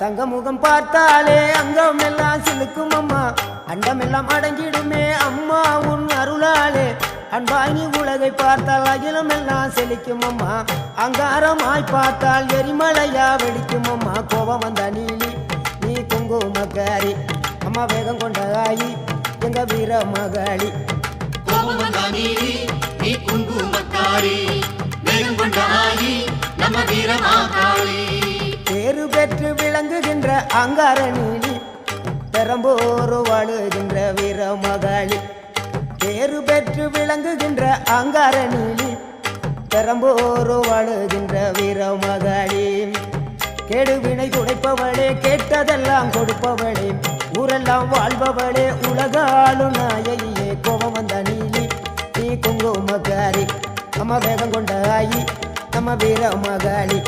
தங்க முகம் பார்த்தாலே அங்கம் எல்லாம் சிலுக்கும் அம்மா அண்டமெல்லாம் அடங்கிடுமே அம்மா உன் அருளாலே அன்பாங்கி உலகை பார்த்தால் அகிலம் எல்லாம் செழிக்கும் அம்மா அங்காரமாய் பார்த்தால் எரிமலையா வெடிக்கும் அம்மா கோபம் வந்த நீலி நீ குங்குமக்காரி அம்மா வேகம் கொண்ட ஆயி எங்க வீர மகாளி கோபம் வந்த நீலி நீ குங்குமக்காரி வேகம் கொண்ட ஆயி நம்ம வீர மகாளி பேரு பெற்று விளங்குகின்ற அங்கார நீலி பெரம்போரு வாழுகின்ற வீர மகாளி பேரு பெற்று விளங்குகின்ற அங்கார நீலி பெரம்போரு வாழுகின்ற வீர மகாளி கேடுவினை துடைப்பவளே கேட்டதெல்லாம் கொடுப்பவளே ஊரெல்லாம் வாழ்பவளே உலகாளு நாயகியே கோபம் வந்த நீலி நீ குங்குமக்காரி அம்மா வேகம் கொண்ட ஆயி நம்ம வீர மகாளி